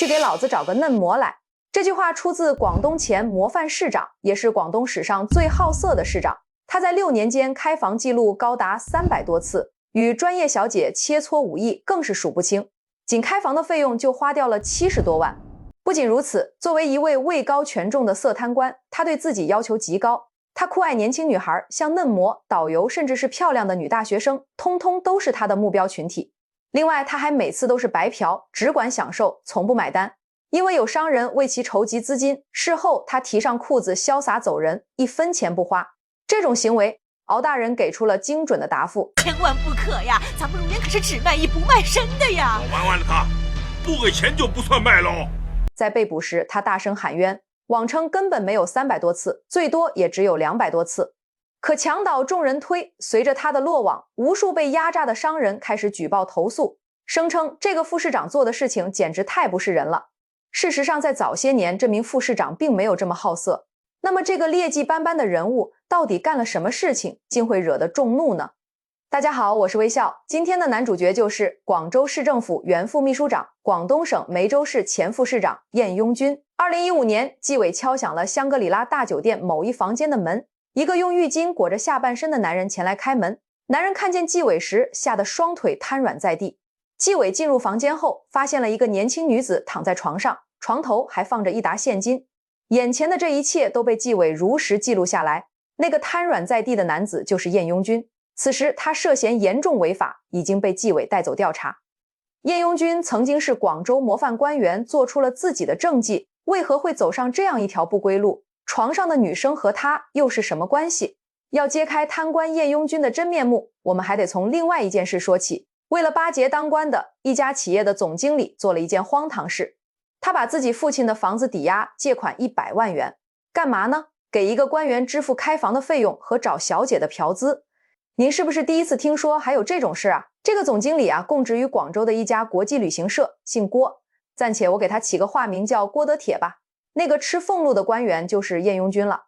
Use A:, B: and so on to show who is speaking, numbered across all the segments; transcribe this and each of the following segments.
A: 去给老子找个嫩模来。这句话出自广东前模范市长，也是广东史上最好色的市长。他在6年间开房记录高达300多次，与专业小姐切磋武艺更是数不清。仅开房的费用就花掉了70多万。不仅如此，作为一位位高权重的色贪官，他对自己要求极高。他酷爱年轻女孩，像嫩模、导游，甚至是漂亮的女大学生，通通都是他的目标群体。另外，他还每次都是白嫖，只管享受，从不买单。因为有商人为其筹集资金，事后他提上裤子潇洒走人，一分钱不花。这种行为，敖大人给出了精准的答复：
B: 千万不可呀！咱们容颜可是只卖艺不卖身的呀！
C: 我玩完了他，不给钱就不算卖喽。
A: 在被捕时，他大声喊冤，谎称根本没有300多次，最多也只有200多次。可墙倒众人推，随着他的落网，无数被压榨的商人开始举报投诉，声称这个副市长做的事情简直太不是人了。事实上，在早些年，这名副市长并没有这么好色。那么，这个劣迹斑斑的人物到底干了什么事情，竟会惹得众怒呢？大家好，我是微笑。今天的男主角就是广州市政府原副秘书长、广东省梅州市前副市长晏雍君。2015年，纪委敲响了香格里拉大酒店某一房间的门，一个用浴巾裹着下半身的男人前来开门。男人看见纪委时，吓得双腿瘫软在地。纪委进入房间后，发现了一个年轻女子躺在床上，床头还放着一沓现金。眼前的这一切都被纪委如实记录下来。那个瘫软在地的男子就是晏雍君。此时他涉嫌严重违法，已经被纪委带走调查。晏雍君曾经是广州模范官员，做出了自己的政绩，为何会走上这样一条不归路？床上的女生和他又是什么关系？要揭开贪官晏雍君的真面目，我们还得从另外一件事说起。为了巴结当官的一家企业的总经理做了一件荒唐事，他把自己父亲的房子抵押，借款100万元。干嘛呢？给一个官员支付开房的费用和找小姐的嫖资。您是不是第一次听说还有这种事啊？这个总经理啊，供职于广州的一家国际旅行社，姓郭，暂且我给他起个化名叫郭德铁吧。那个吃俸禄的官员就是晏雍君了。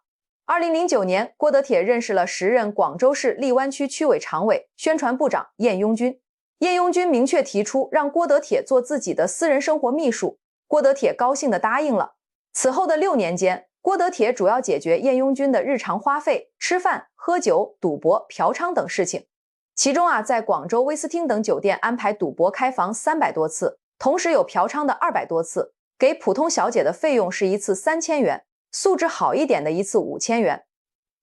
A: 2009年，郭德铁认识了时任广州市荔湾区区委常委、宣传部长晏雍君。晏雍君明确提出让郭德铁做自己的私人生活秘书，郭德铁高兴地答应了。此后的6年间，郭德铁主要解决晏雍君的日常花费，吃饭、喝酒、赌博、嫖娼等事情。其中啊，在广州威斯汀等酒店安排赌博开房300多次，同时有嫖娼的200多次。给普通小姐的费用是一次3000元，素质好一点的一次5000元。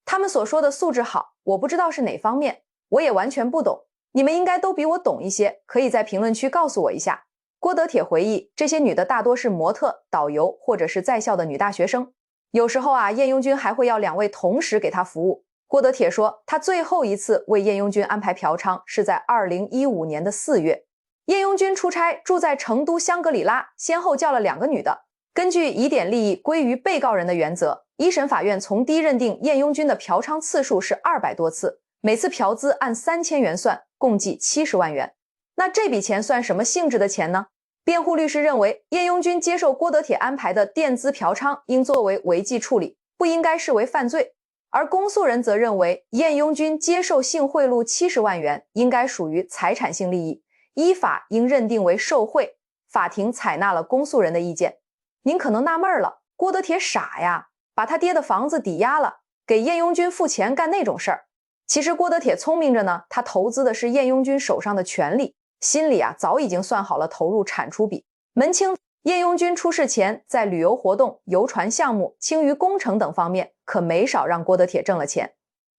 A: 他们所说的素质好，我不知道是哪方面，我也完全不懂。你们应该都比我懂一些，可以在评论区告诉我一下。郭德铁回忆，这些女的大多是模特、导游或者是在校的女大学生。有时候啊，晏雍君还会要2位同时给他服务。郭德铁说，他最后一次为晏雍君安排嫖娼是在2015年的4月。晏雍君出差住在成都香格里拉，先后叫了2个女的。根据疑点利益归于被告人的原则，一审法院从低认定晏雍君的嫖娼次数是200多次，每次嫖资按3000元算，共计70万元。那这笔钱算什么性质的钱呢？辩护律师认为，晏雍君接受郭德铁安排的垫资嫖娼应作为违纪处理，不应该视为犯罪。而公诉人则认为，晏雍君接受性贿赂70万元应该属于财产性利益，依法应认定为受贿。法庭采纳了公诉人的意见。您可能纳闷了，郭德铁傻呀，把他爹的房子抵押了，给晏雍君付钱干那种事儿。其实郭德铁聪明着呢，他投资的是晏雍君手上的权利，心里啊早已经算好了投入产出比。门清晏雍君出事前，在旅游活动、游船项目、青鱼工程等方面可没少让郭德铁挣了钱。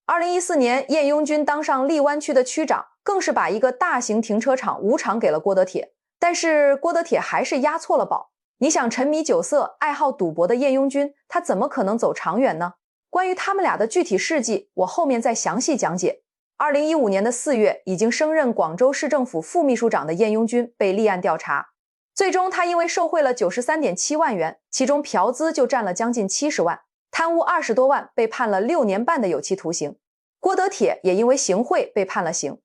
A: 2014年，晏雍君当上荔湾区的区长，更是把一个大型停车场无偿给了郭德铁。但是郭德铁还是押错了宝。你想，沉迷酒色、爱好赌博的晏雍君，他怎么可能走长远呢？关于他们俩的具体事迹，我后面再详细讲解。2015年的4月，已经升任广州市政府副秘书长的晏雍君被立案调查，最终他因为受贿了93.7万元，其中嫖资就占了将近70万，贪污20多万，被判了6年半的有期徒刑。郭德铁也因为行贿被判了刑。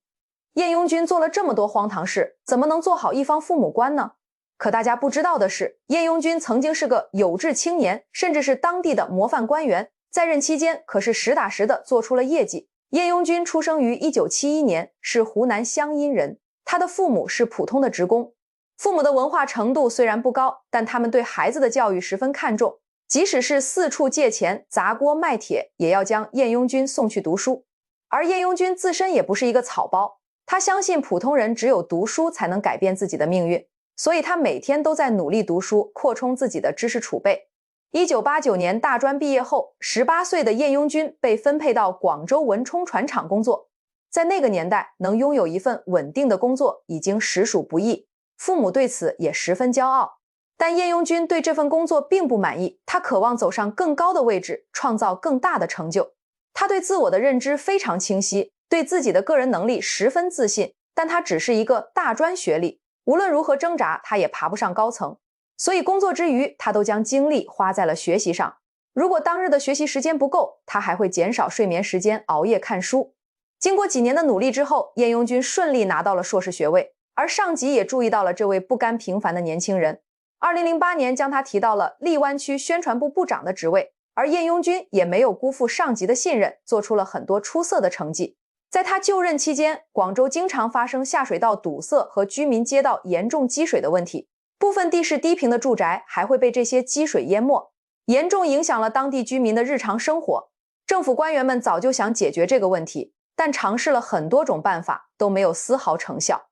A: 晏雍君做了这么多荒唐事，怎么能做好一方父母官呢？可大家不知道的是，晏雍君曾经是个有志青年，甚至是当地的模范官员，在任期间可是实打实的做出了业绩。晏雍君出生于1971年，是湖南湘阴人，他的父母是普通的职工。父母的文化程度虽然不高，但他们对孩子的教育十分看重，即使是四处借钱砸锅卖铁，也要将晏雍君送去读书。而晏雍君自身也不是一个草包，他相信普通人只有读书才能改变自己的命运，所以他每天都在努力读书，扩充自己的知识储备。1989年大专毕业后，18岁的晏雍君被分配到广州文冲船厂工作。在那个年代，能拥有一份稳定的工作已经实属不易，父母对此也十分骄傲。但晏雍君对这份工作并不满意，他渴望走上更高的位置，创造更大的成就。他对自我的认知非常清晰，对自己的个人能力十分自信，但他只是一个大专学历，无论如何挣扎，他也爬不上高层。所以工作之余，他都将精力花在了学习上。如果当日的学习时间不够，他还会减少睡眠时间，熬夜看书。经过几年的努力之后，晏雍君顺利拿到了硕士学位，而上级也注意到了这位不甘平凡的年轻人。2008年将他提到了荔湾区宣传部部长的职位，而晏雍君也没有辜负上级的信任，做出了很多出色的成绩。在他就任期间，广州经常发生下水道堵塞和居民街道严重积水的问题，部分地势低平的住宅还会被这些积水淹没，严重影响了当地居民的日常生活。政府官员们早就想解决这个问题，但尝试了很多种办法，都没有丝毫成效。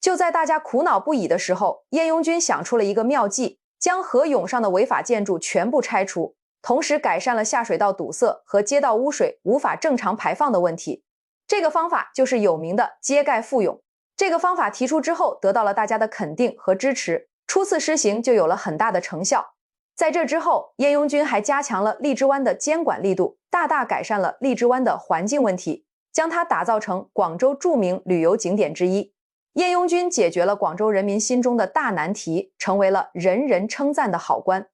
A: 就在大家苦恼不已的时候，晏雍君想出了一个妙计，将河涌上的违法建筑全部拆除，同时改善了下水道堵塞和街道污水无法正常排放的问题。这个方法就是有名的揭盖复涌。这个方法提出之后，得到了大家的肯定和支持，初次施行就有了很大的成效。在这之后，晏雍君还加强了荔枝湾的监管力度，大大改善了荔枝湾的环境问题，将它打造成广州著名旅游景点之一。晏雍君解决了广州人民心中的大难题，成为了人人称赞的好官。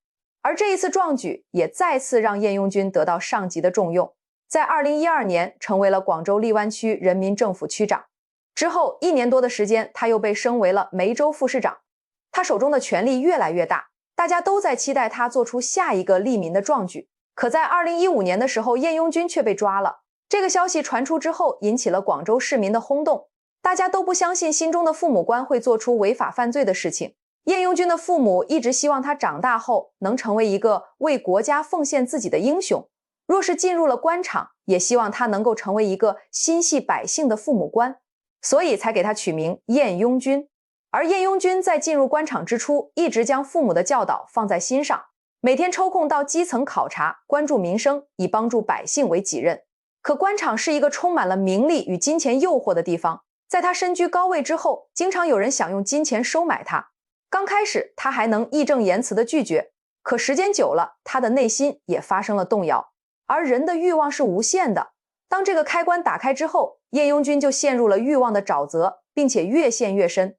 A: 而这一次壮举也再次让晏雍君得到上级的重用，在2012年成为了广州荔湾区人民政府区长。之后1年多的时间，他又被升为了梅州副市长。他手中的权力越来越大，大家都在期待他做出下一个利民的壮举。可在2015年的时候，晏雍君却被抓了。这个消息传出之后，引起了广州市民的轰动，大家都不相信心中的父母官会做出违法犯罪的事情。晏雍君的父母一直希望他长大后能成为一个为国家奉献自己的英雄，若是进入了官场，也希望他能够成为一个心系百姓的父母官，所以才给他取名晏雍君。而晏雍君在进入官场之初，一直将父母的教导放在心上，每天抽空到基层考察，关注民生，以帮助百姓为己任。可官场是一个充满了名利与金钱诱惑的地方，在他身居高位之后，经常有人想用金钱收买他。刚开始他还能义正言辞地拒绝，可时间久了，他的内心也发生了动摇。而人的欲望是无限的，当这个开关打开之后，晏雍君就陷入了欲望的沼泽，并且越陷越深。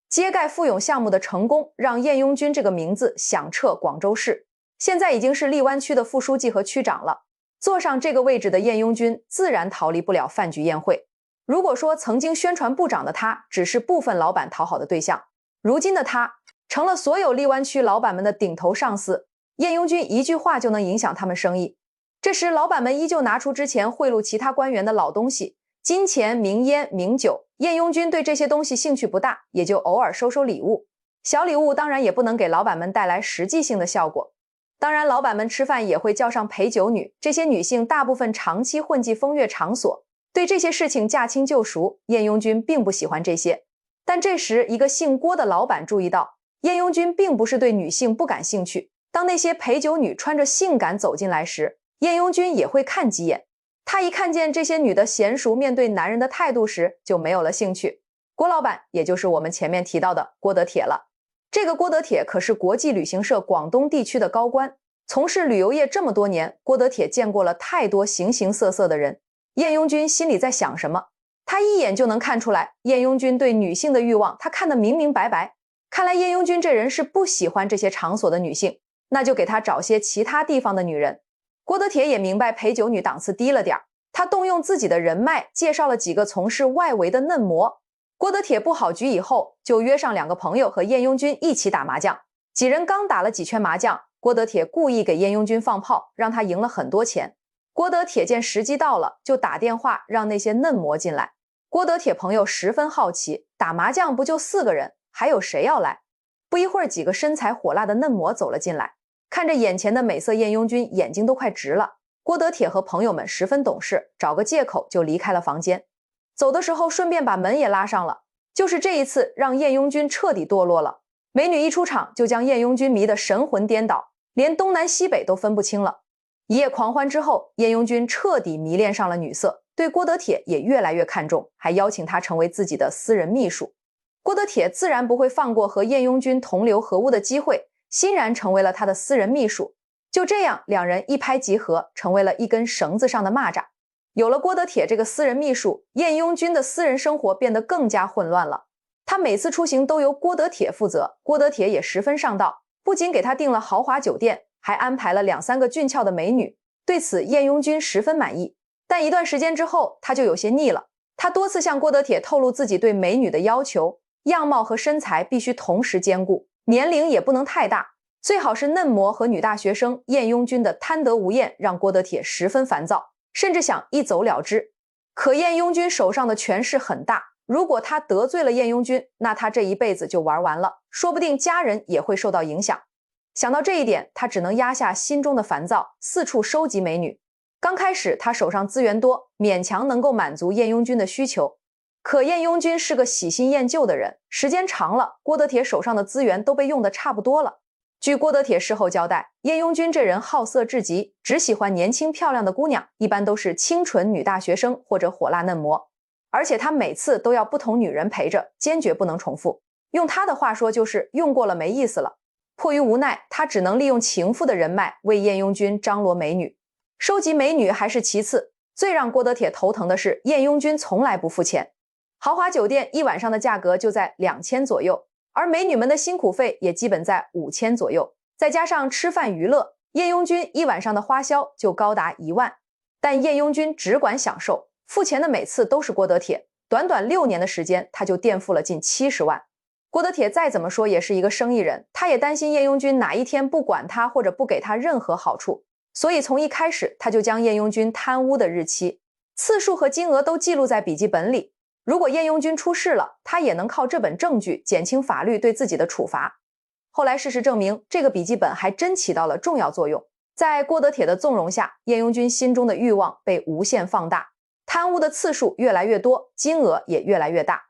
A: 揭盖复涌项目的成功，让晏雍君这个名字响彻广州市，现在已经是荔湾区的副书记和区长了。坐上这个位置的晏雍君，自然逃离不了饭局宴会。如果说曾经宣传部长的他只是部分老板讨好的对象，如今的他成了所有荔湾区老板们的顶头上司。晏雍君一句话就能影响他们生意。这时老板们依旧拿出之前贿赂其他官员的老东西，金钱、名烟、名酒。晏雍君对这些东西兴趣不大，也就偶尔收收礼物。小礼物当然也不能给老板们带来实际性的效果。当然老板们吃饭也会叫上陪酒女，这些女性大部分长期混迹风月场所，对这些事情驾轻就熟，晏雍君并不喜欢这些。但这时一个姓郭的老板注意到，晏雍君并不是对女性不感兴趣，当那些陪酒女穿着性感走进来时，晏雍君也会看几眼。他一看见这些女的娴熟面对男人的态度时，就没有了兴趣。郭老板也就是我们前面提到的郭德铁了。这个郭德铁可是国际旅行社广东地区的高官，从事旅游业这么多年，郭德铁见过了太多形形色色的人。晏雍君心里在想什么，他一眼就能看出来。晏雍君对女性的欲望，他看得明明白白。看来晏雍君这人是不喜欢这些场所的女性，那就给他找些其他地方的女人。郭德铁也明白陪酒女档次低了点，他动用自己的人脉，介绍了几个从事外围的嫩模。郭德铁布好局以后，就约上2个朋友和晏雍君一起打麻将。几人刚打了几圈麻将，郭德铁故意给晏雍君放炮，让他赢了很多钱。郭德铁见时机到了，就打电话让那些嫩模进来。郭德铁朋友十分好奇，打麻将不就4个人，还有谁要来？不一会儿，几个身材火辣的嫩模走了进来，看着眼前的美色晏雍君，眼睛都快直了。郭德铁和朋友们十分懂事，找个借口就离开了房间。走的时候顺便把门也拉上了。就是这一次，让晏雍君彻底堕落了。美女一出场，就将晏雍君迷得神魂颠倒，连东南西北都分不清了。一夜狂欢之后，晏雍君彻底迷恋上了女色，对郭德铁也越来越看重，还邀请他成为自己的私人秘书。郭德铁自然不会放过和晏雍君同流合污的机会，欣然成为了他的私人秘书。就这样，两人一拍即合，成为了一根绳子上的蚂蚱。有了郭德铁这个私人秘书，晏雍君的私人生活变得更加混乱了。他每次出行都由郭德铁负责，郭德铁也十分上道，不仅给他订了豪华酒店，还安排了2-3个俊俏的美女。对此，晏雍君十分满意。但一段时间之后，他就有些腻了。他多次向郭德铁透露自己对美女的要求，样貌和身材必须同时兼顾，年龄也不能太大，最好是嫩模和女大学生。晏雍君的贪得无厌让郭德铁十分烦躁，甚至想一走了之。可晏雍君手上的权势很大，如果他得罪了晏雍君，那他这一辈子就玩完了，说不定家人也会受到影响。想到这一点，他只能压下心中的烦躁，四处收集美女。刚开始他手上资源多，勉强能够满足晏雍君的需求。可晏雍君是个喜新厌旧的人，时间长了，郭德铁手上的资源都被用得差不多了。据郭德铁事后交代，晏雍君这人好色至极，只喜欢年轻漂亮的姑娘，一般都是清纯女大学生或者火辣嫩模。而且他每次都要不同女人陪着，坚决不能重复。用他的话说就是用过了没意思了。迫于无奈，他只能利用情妇的人脉为晏雍君张罗美女。收集美女还是其次，最让郭德铁头疼的是晏雍君从来不付钱。豪华酒店一晚上的价格就在2000左右，而美女们的辛苦费也基本在5000左右，再加上吃饭娱乐，晏雍君一晚上的花销就高达1万。但晏雍君只管享受，付钱的每次都是郭德铁。短短6年的时间，他就垫付了近70万。郭德铁再怎么说也是一个生意人，他也担心晏雍君哪一天不管他或者不给他任何好处，所以从一开始他就将晏雍君贪污的日期、次数和金额都记录在笔记本里。如果晏雍君出事了，他也能靠这本证据减轻法律对自己的处罚。后来事实证明，这个笔记本还真起到了重要作用。在郭德铁的纵容下，晏雍君心中的欲望被无限放大，贪污的次数越来越多，金额也越来越大。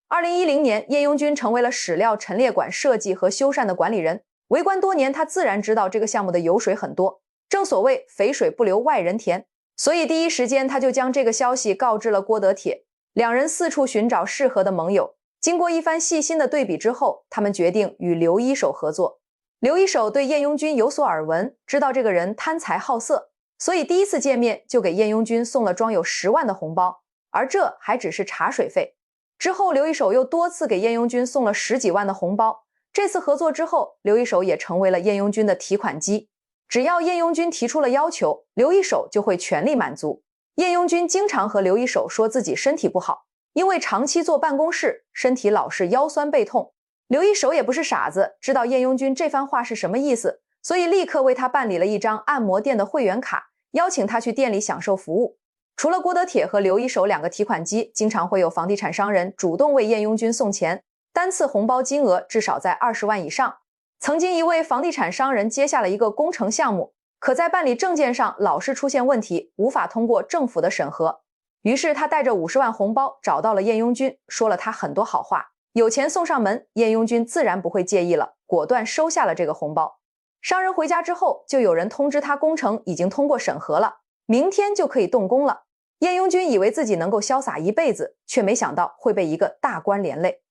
A: 2010年，晏雍君成为了史料陈列馆设计和修缮的管理人。为官多年，他自然知道这个项目的油水很多，正所谓肥水不流外人田，所以第一时间他就将这个消息告知了郭德铁。两人四处寻找适合的盟友，经过一番细心的对比之后，他们决定与刘一手合作。刘一手对晏雍君有所耳闻，知道这个人贪财好色，所以第一次见面就给晏雍君送了装有10万的红包，而这还只是茶水费。之后刘一手又多次给晏雍君送了10几万的红包。这次合作之后，刘一手也成为了晏雍君的提款机，只要晏雍君提出了要求，刘一手就会全力满足。晏雍君经常和刘一手说自己身体不好，因为长期坐办公室，身体老是腰酸背痛。刘一手也不是傻子，知道晏雍君这番话是什么意思，所以立刻为他办理了一张按摩店的会员卡，邀请他去店里享受服务。除了郭德铁和刘一手2个提款机，经常会有房地产商人主动为晏雍君送钱，单次红包金额至少在20万以上。曾经一位房地产商人接下了一个工程项目，可在办理证件上老是出现问题，无法通过政府的审核。于是他带着50万红包找到了晏雍君，说了他很多好话，有钱送上门，晏雍君自然不会介意了，果断收下了这个红包。商人回家之后，就有人通知他工程已经通过审核了，明天就可以动工了。晏雍君以为自己能够潇洒一辈子，却没想到会被一个大官连累。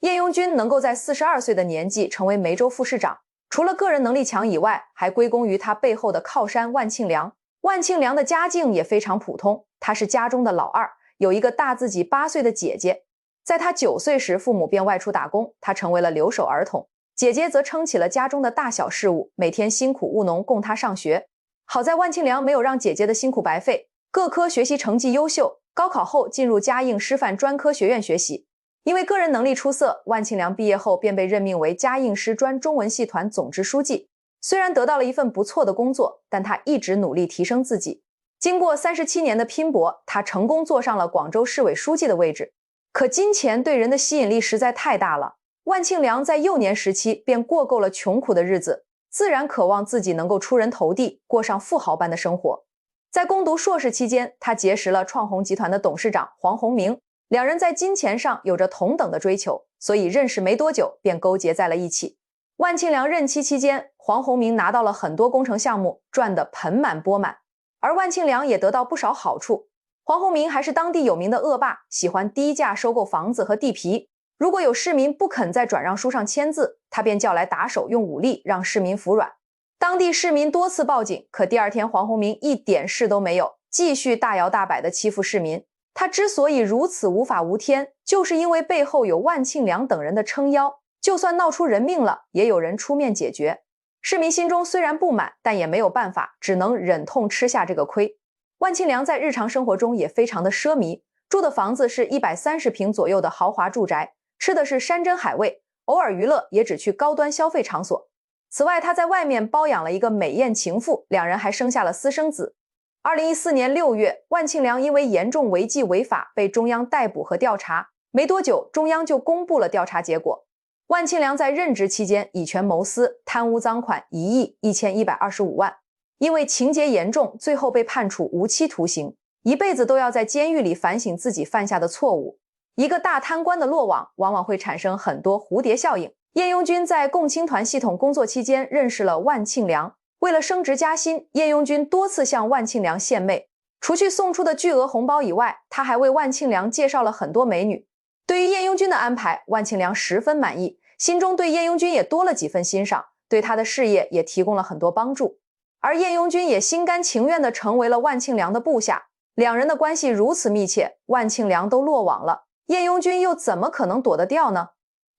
A: 晏雍君能够在42岁的年纪成为梅州副市长，除了个人能力强以外，还归功于他背后的靠山万庆良。万庆良的家境也非常普通，他是家中的老二，有一个大自己8岁的姐姐。在他9岁时，父母便外出打工，他成为了留守儿童，姐姐则撑起了家中的大小事务，每天辛苦务农供他上学。好在万庆良没有让姐姐的辛苦白费，各科学习成绩优秀，高考后进入嘉应师范专科学院学习。因为个人能力出色，万庆良毕业后便被任命为嘉应师专中文系团总支书记。虽然得到了一份不错的工作，但他一直努力提升自己。经过37年的拼搏，他成功坐上了广州市委书记的位置。可金钱对人的吸引力实在太大了，万庆良在幼年时期便过够了穷苦的日子，自然渴望自己能够出人头地，过上富豪般的生活。在攻读硕士期间，他结识了创宏集团的董事长黄宏明，两人在金钱上有着同等的追求，所以认识没多久便勾结在了一起。万庆良任期期间，黄宏明拿到了很多工程项目，赚得盆满钵满，而万庆良也得到不少好处。黄宏明还是当地有名的恶霸，喜欢低价收购房子和地皮，如果有市民不肯在转让书上签字，他便叫来打手用武力让市民服软。当地市民多次报警，可第二天黄宏明一点事都没有，继续大摇大摆地欺负市民。他之所以如此无法无天，就是因为背后有万庆良等人的撑腰，就算闹出人命了，也有人出面解决。市民心中虽然不满，但也没有办法，只能忍痛吃下这个亏。万庆良在日常生活中也非常的奢靡，住的房子是130平左右的豪华住宅，吃的是山珍海味，偶尔娱乐也只去高端消费场所。此外，他在外面包养了一个美艳情妇，两人还生下了私生子。2014年6月，万庆良因为严重违纪违法被中央逮捕和调查，没多久中央就公布了调查结果。万庆良在任职期间以权谋私，贪污赃款1亿1125万，因为情节严重，最后被判处无期徒刑，一辈子都要在监狱里反省自己犯下的错误。一个大贪官的落网，往往会产生很多蝴蝶效应。叶拥军在共青团系统工作期间认识了万庆良，为了升职加薪，叶拥军多次向万庆良献媚，除去送出的巨额红包以外，他还为万庆良介绍了很多美女。对于叶拥军的安排，万庆良十分满意，心中对叶拥军也多了几分欣赏，对他的事业也提供了很多帮助。而叶拥军也心甘情愿地成为了万庆良的部下，两人的关系如此密切，万庆良都落网了，叶拥军又怎么可能躲得掉呢？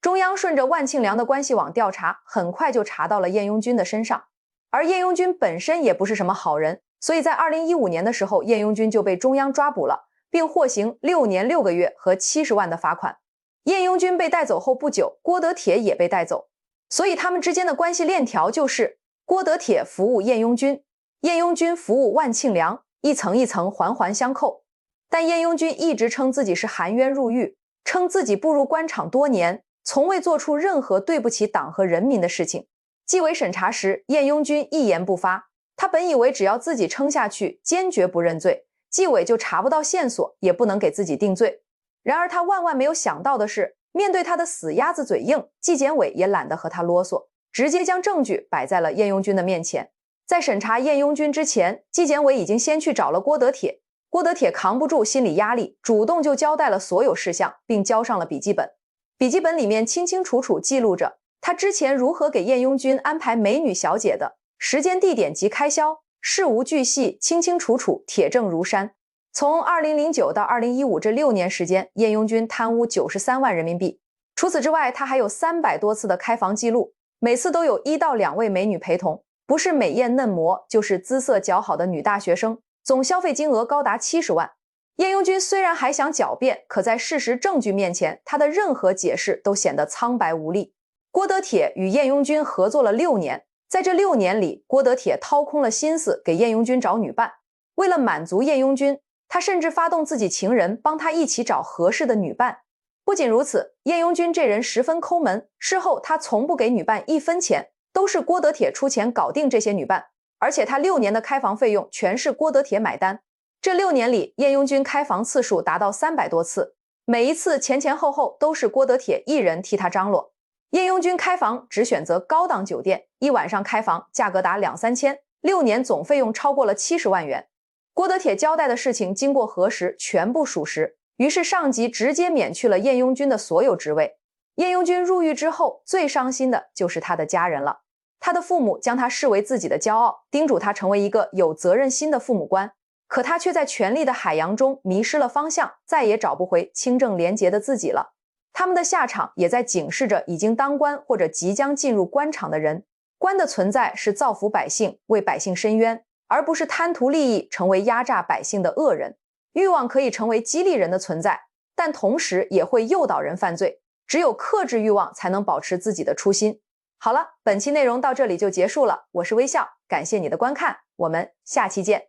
A: 中央顺着万庆良的关系网调查，很快就查到了叶拥军的身上。而叶拥军本身也不是什么好人，所以在2015年的时候，叶拥军就被中央抓捕了，并获刑6年6个月和70万的罚款。叶拥军被带走后不久，郭德铁也被带走，所以他们之间的关系链条就是郭德铁服务叶拥军，叶拥军服务万庆良，一层一层环环相扣。但叶拥军一直称自己是含冤入狱，称自己步入官场多年，从未做出任何对不起党和人民的事情。纪委审查时，叶拥军一言不发，他本以为只要自己撑下去，坚决不认罪，纪委就查不到线索，也不能给自己定罪。然而他万万没有想到的是，面对他的死鸭子嘴硬，纪检委也懒得和他啰嗦，直接将证据摆在了叶拥军的面前。在审查叶拥军之前，纪检委已经先去找了郭德铁，郭德铁扛不住心理压力，主动就交代了所有事项，并交上了笔记本。笔记本里面清清楚楚记录着他之前如何给叶拥军安排美女小姐的，时间地点及开销，事无巨细，清清楚楚，铁证如山。从2009到2015这6年时间，叶拥军贪污93万人民币。除此之外，他还有300多次的开房记录，每次都有1到2位美女陪同，不是美艳嫩模，就是姿色姣好的女大学生，总消费金额高达70万。叶拥军虽然还想狡辩，可在事实证据面前，他的任何解释都显得苍白无力。郭德铁与叶拥军合作了6年，在这6年里，郭德铁掏空了心思给叶拥军找女伴。为了满足叶拥军，他甚至发动自己情人帮他一起找合适的女伴。不仅如此，叶拥军这人十分抠门，事后他从不给女伴1分钱，都是郭德铁出钱搞定这些女伴，而且他6年的开房费用全是郭德铁买单。这6年里，叶拥军开房次数达到300多次，每一次前前后后都是郭德铁一人替他张罗。叶拥军开房只选择高档酒店，一晚上开房价格达2、3千，6年总费用超过了70万元。郭德铁交代的事情经过核实，全部属实，于是上级直接免去了叶拥军的所有职位。叶拥军入狱之后，最伤心的就是他的家人了。他的父母将他视为自己的骄傲，叮嘱他成为一个有责任心的父母官，可他却在权力的海洋中迷失了方向，再也找不回清正廉洁的自己了。他们的下场也在警示着已经当官或者即将进入官场的人，官的存在是造福百姓，为百姓伸冤，而不是贪图利益，成为压榨百姓的恶人。欲望可以成为激励人的存在，但同时也会诱导人犯罪，只有克制欲望才能保持自己的初心。好了，本期内容到这里就结束了，我是微笑，感谢你的观看，我们下期见。